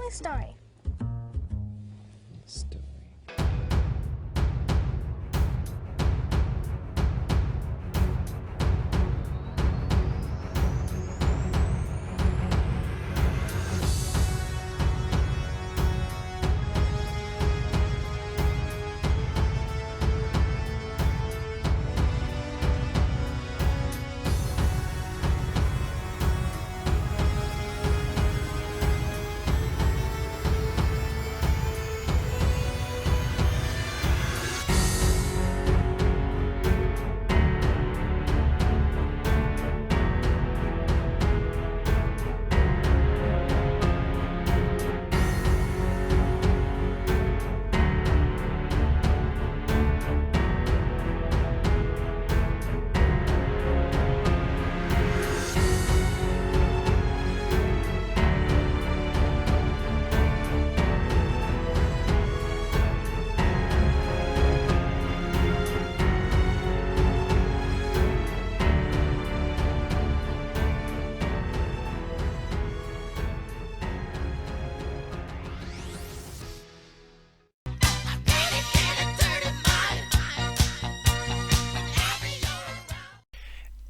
me a story. Story.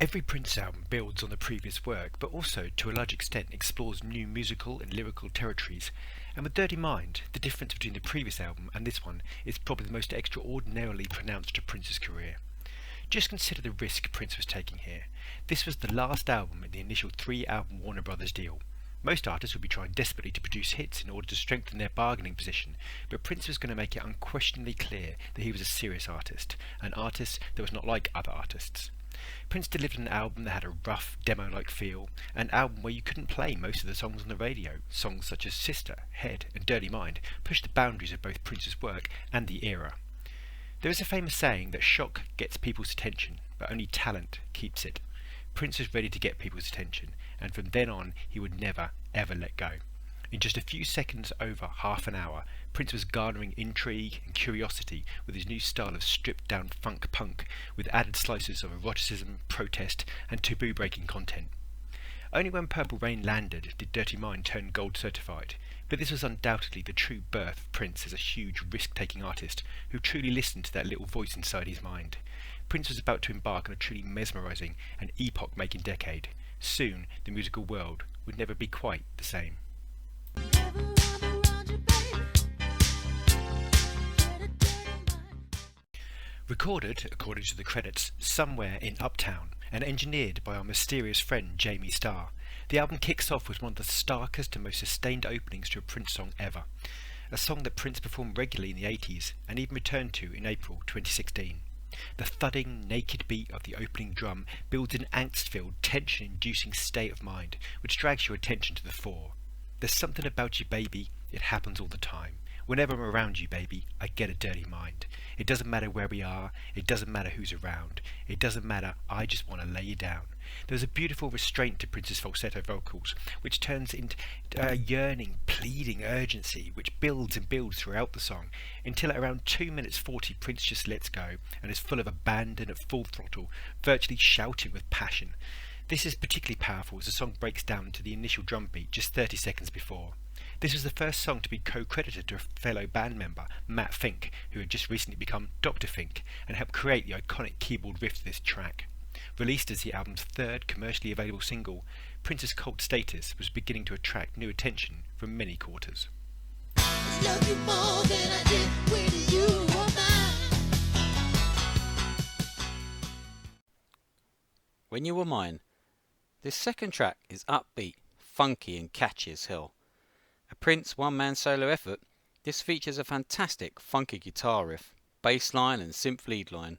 Every Prince album builds on the previous work, but also, to a large extent, explores new musical and lyrical territories. And with Dirty Mind, the difference between the previous album and this one is probably the most extraordinarily pronounced to Prince's career. Just consider the risk Prince was taking here. This was the last album in the initial 3-album Warner Brothers deal. Most artists would be trying desperately to produce hits in order to strengthen their bargaining position, but Prince was going to make it unquestionably clear that he was a serious artist, an artist that was not like other artists. Prince delivered an album that had a rough, demo-like feel, an album where you couldn't play most of the songs on the radio. Songs such as Sister, Head and Dirty Mind pushed the boundaries of both Prince's work and the era. There is a famous saying that shock gets people's attention, but only talent keeps it. Prince was ready to get people's attention, and from then on he would never, ever let go. In just a few seconds over half an hour, Prince was garnering intrigue and curiosity with his new style of stripped-down funk punk, with added slices of eroticism, protest and taboo-breaking content. Only when Purple Rain landed did Dirty Mind turn gold certified, but this was undoubtedly the true birth of Prince as a huge risk-taking artist who truly listened to that little voice inside his mind. Prince was about to embark on a truly mesmerising and epoch-making decade. Soon the musical world would never be quite the same. Recorded, according to the credits, somewhere in Uptown, and engineered by our mysterious friend Jamie Starr, the album kicks off with one of the starkest and most sustained openings to a Prince song ever, a song that Prince performed regularly in the 80s and even returned to in April 2016. The thudding, naked beat of the opening drum builds an angst-filled, tension-inducing state of mind which drags your attention to the fore. There's something about you, baby, it happens all the time. Whenever I'm around you, baby, I get a dirty mind. It doesn't matter where we are, it doesn't matter who's around, it doesn't matter, I just want to lay you down. There's a beautiful restraint to Prince's falsetto vocals, which turns into a yearning, pleading urgency, which builds and builds throughout the song, until at around 2 minutes 40 Prince just lets go, and is full of abandon at full throttle, virtually shouting with passion. This is particularly powerful as the song breaks down to the initial drum beat just 30 seconds before. This was the first song to be co-credited to a fellow band member, Matt Fink, who had just recently become Dr. Fink, and helped create the iconic keyboard riff to this track. Released as the album's third commercially available single, Prince's cult status was beginning to attract new attention from many quarters. When You Were Mine. This second track is upbeat, funky and catchy as hell. A Prince one-man solo effort, this features a fantastic funky guitar riff, bass line and synth lead line.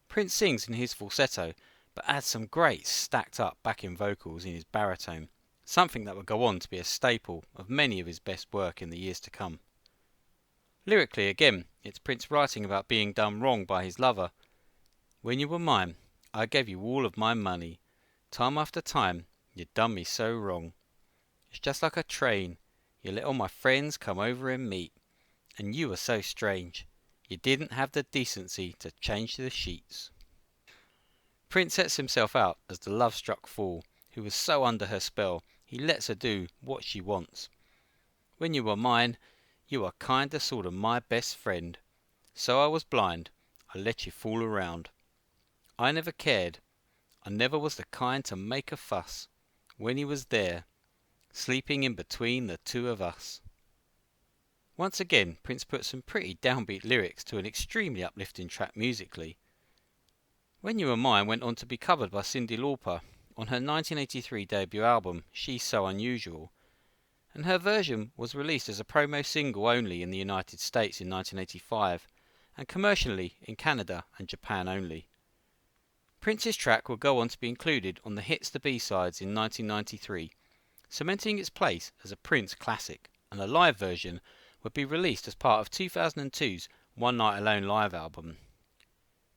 Prince sings in his falsetto, but adds some great stacked up backing vocals in his baritone, something that would go on to be a staple of many of his best work in the years to come. Lyrically again, it's Prince writing about being done wrong by his lover. When you were mine, I gave you all of my money. Time after time, you done me so wrong. It's just like a train. You let all my friends come over and meet. And you were so strange. You didn't have the decency to change the sheets. Prince sets himself out as the love-struck fool who was so under her spell he lets her do what she wants. When you were mine, you were kinda sorta my best friend. So I was blind, I let you fool around. I never cared, I never was the kind to make a fuss when you was there, sleeping in between the two of us. Once again, Prince put some pretty downbeat lyrics to an extremely uplifting track musically. When You Were Mine went on to be covered by Cyndi Lauper on her 1983 debut album, She's So Unusual, and her version was released as a promo single only in the United States in 1985, and commercially in Canada and Japan only. Prince's track would go on to be included on the Hits the B-Sides in 1993, cementing its place as a Prince classic, and a live version would be released as part of 2002's One Night Alone live album.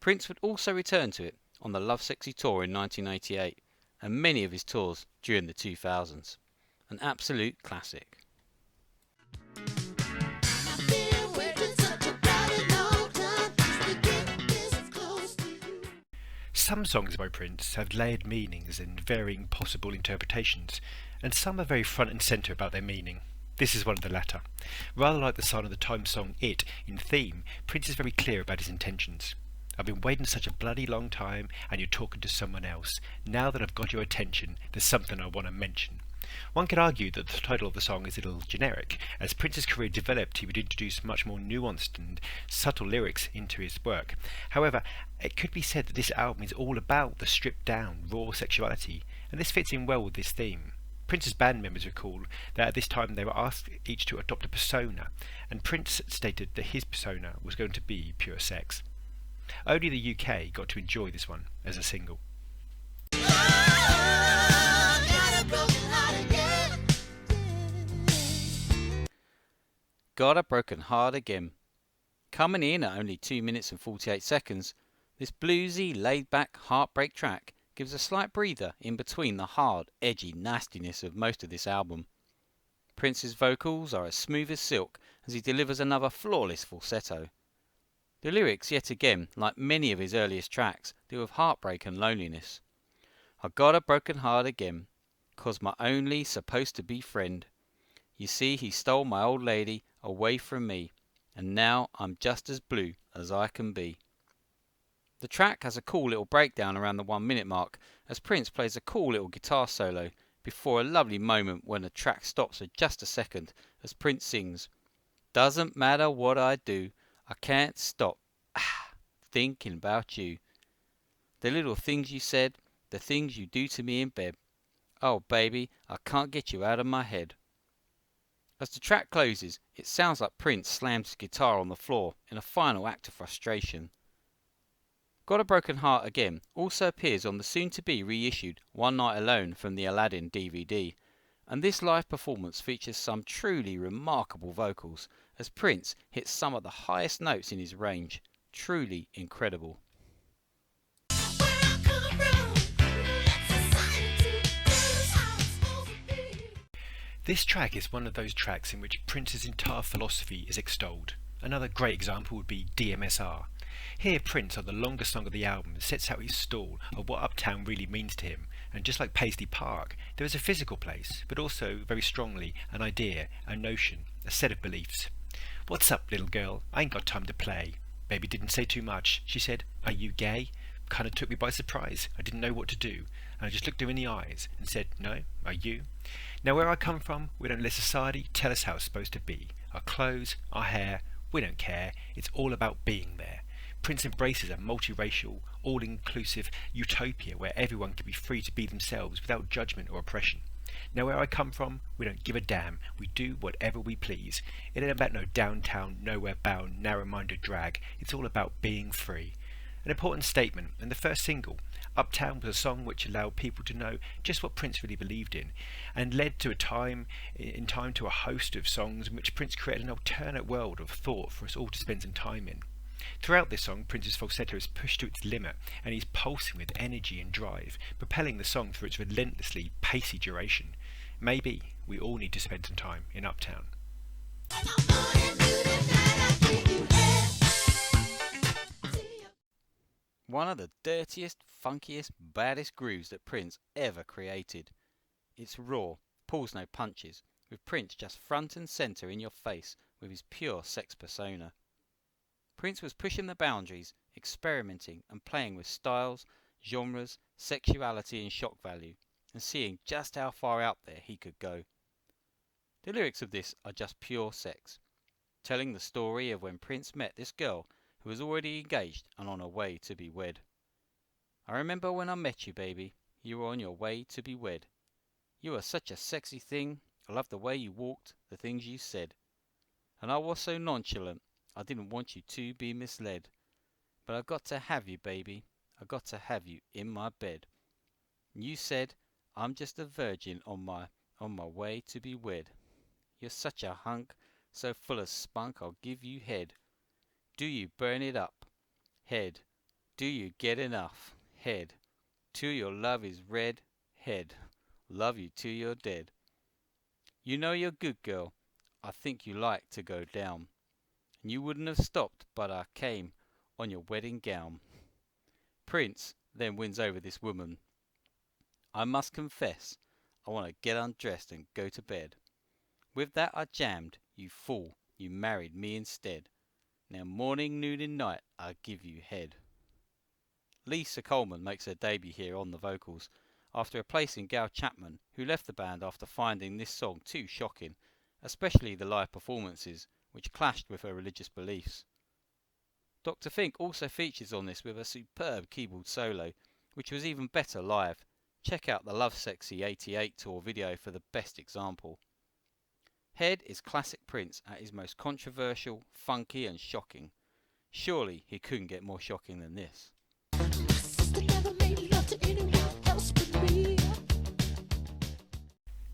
Prince would also return to it on the Lovesexy tour in 1988, and many of his tours during the 2000s. An absolute classic. Some songs by Prince have layered meanings and varying possible interpretations, and some are very front and centre about their meaning. This is one of the latter. Rather like the Sign of the Times song It in theme, Prince is very clear about his intentions. I've been waiting such a bloody long time and you're talking to someone else. Now that I've got your attention, there's something I want to mention. One could argue that the title of the song is a little generic. As Prince's career developed, he would introduce much more nuanced and subtle lyrics into his work. However, it could be said that this album is all about the stripped down, raw sexuality, and this fits in well with this theme. Prince's band members recall that at this time they were asked each to adopt a persona, and Prince stated that his persona was going to be pure sex. Only the UK got to enjoy this one as a single. Got a Broken Heart Again. Coming in at only 2 minutes and 48 seconds, this bluesy, laid-back heartbreak track gives a slight breather in between the hard, edgy nastiness of most of this album. Prince's vocals are as smooth as silk as he delivers another flawless falsetto. The lyrics, yet again, like many of his earliest tracks, deal with heartbreak and loneliness. I got a broken heart again, 'cause my only supposed to be friend. You see, he stole my old lady away from me, and now I'm just as blue as I can be. The track has a cool little breakdown around the 1 minute mark as Prince plays a cool little guitar solo before a lovely moment when the track stops for just a second as Prince sings, "Doesn't matter what I do, I can't stop thinking about you. The little things you said, the things you do to me in bed. Oh baby, I can't get you out of my head." As the track closes, it sounds like Prince slams his guitar on the floor in a final act of frustration. Got a Broken Heart Again also appears on the soon-to-be reissued One Night Alone from the Aladdin DVD, and this live performance features some truly remarkable vocals as Prince hits some of the highest notes in his range. Truly incredible. This track is one of those tracks in which Prince's entire philosophy is extolled. Another great example would be DMSR. Here Prince, on the longest song of the album, sets out his stall of what Uptown really means to him, and just like Paisley Park, there is a physical place, but also very strongly an idea, a notion, a set of beliefs. "What's up, little girl? I ain't got time to play." Baby didn't say too much. She said, "Are you gay?" Kinda took me by surprise. I didn't know what to do, and I just looked her in the eyes and said, "No, are you?" Now where I come from, we don't let society tell us how it's supposed to be. Our clothes, our hair, we don't care. It's all about being there. Prince embraces a multiracial, all-inclusive utopia where everyone can be free to be themselves without judgment or oppression. Now where I come from, we don't give a damn. We do whatever we please. It ain't about no downtown, nowhere bound, narrow-minded drag. It's all about being free. An important statement, and the first single, Uptown, was a song which allowed people to know just what Prince really believed in, and led to in time to a host of songs in which Prince created an alternate world of thought for us all to spend some time in. Throughout this song, Prince's falsetto is pushed to its limit, and he's pulsing with energy and drive, propelling the song through its relentlessly pacey duration. Maybe we all need to spend some time in Uptown. One of the dirtiest, funkiest, baddest grooves that Prince ever created. It's raw, pulls no punches, with Prince just front and centre in your face with his pure sex persona. Prince was pushing the boundaries, experimenting and playing with styles, genres, sexuality and shock value, and seeing just how far out there he could go. The lyrics of this are just pure sex, telling the story of when Prince met this girl who was already engaged and on her way to be wed. I remember when I met you, baby, you were on your way to be wed. You were such a sexy thing, I loved the way you walked, the things you said. And I was so nonchalant, I didn't want you to be misled. But I got to have you, baby, I got to have you in my bed. And you said, I'm just a virgin on my way to be wed. You're such a hunk, so full of spunk, I'll give you head. Do you burn it up? Head. Do you get enough? Head. Till your love is red? Head. Love you till you're dead. You know you're good, girl, I think you like to go down. And you wouldn't have stopped, but I came on your wedding gown. Prince then wins over this woman. I must confess, I want to get undressed and go to bed. With that I jammed, you fool, you married me instead. Now morning, noon and night I give you head. Lisa Coleman makes her debut here on the vocals, after replacing Gail Chapman, who left the band after finding this song too shocking, especially the live performances, which clashed with her religious beliefs. Dr. Fink also features on this with a superb keyboard solo, which was even better live. Check out the Lovesexy 88 tour video for the best example. Head is classic Prince at his most controversial, funky and shocking. Surely he couldn't get more shocking than this.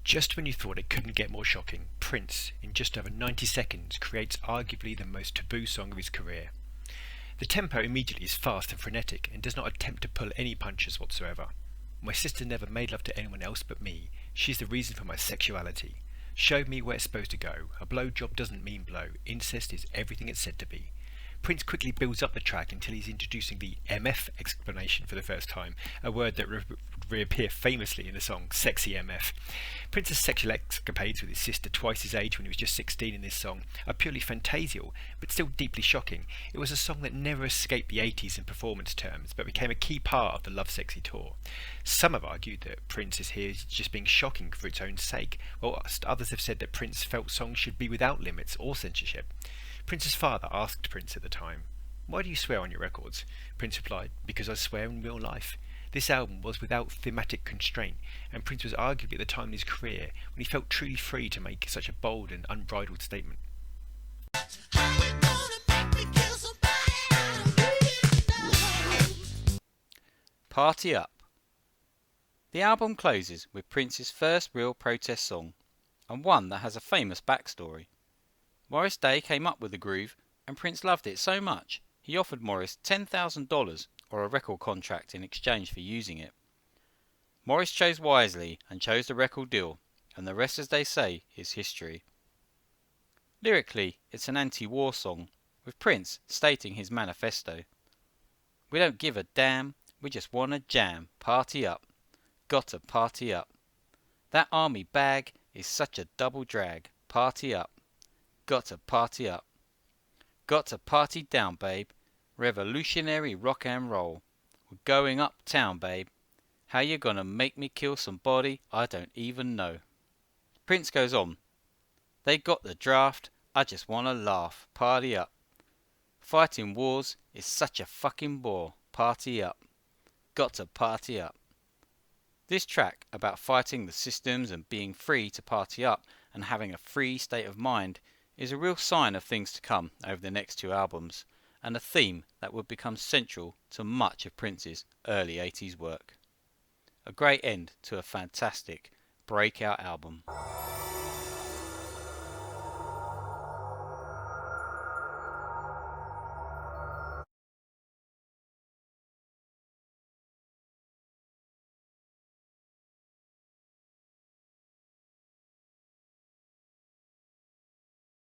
Just when you thought it couldn't get more shocking, Prince, in just over 90 seconds, creates arguably the most taboo song of his career. The tempo immediately is fast and frenetic and does not attempt to pull any punches whatsoever. My sister never made love to anyone else but me. She's the reason for my sexuality. Show me where it's supposed to go. A blowjob doesn't mean blow. Incest is everything it's said to be. Prince quickly builds up the track until he's introducing the MF explanation for the first time, a word that would reappear famously in the song Sexy MF. Prince's sexual escapades with his sister twice his age when he was just 16 in this song are purely fantasial, but still deeply shocking. It was a song that never escaped the 80s in performance terms, but became a key part of the Lovesexy tour. Some have argued that Prince is here just being shocking for its own sake, whilst others have said that Prince felt songs should be without limits or censorship. Prince's father asked Prince at the time, "Why do you swear on your records?" Prince replied, "Because I swear in real life." This album was without thematic constraint, and Prince was arguably at the time in his career when he felt truly free to make such a bold and unbridled statement. Party Up. The album closes with Prince's first real protest song, and one that has a famous backstory. Morris Day came up with the groove, and Prince loved it so much he offered Morris $10,000 or a record contract in exchange for using it. Morris chose wisely and chose the record deal, and the rest, as they say, is history. Lyrically, it's an anti-war song, with Prince stating his manifesto. We don't give a damn, we just wanna jam, party up, gotta party up. That army bag is such a double drag, party up. Got to party up. Got to party down, babe. Revolutionary rock and roll. We're going uptown, babe. How you gonna make me kill somebody I don't even know? Prince goes on. They got the draft. I just wanna laugh. Party up. Fighting wars is such a fucking bore. Party up. Got to party up. This track about fighting the systems and being free to party up and having a free state of mind is a real sign of things to come over the next two albums, and a theme that would become central to much of Prince's early 80s work. A great end to a fantastic breakout album.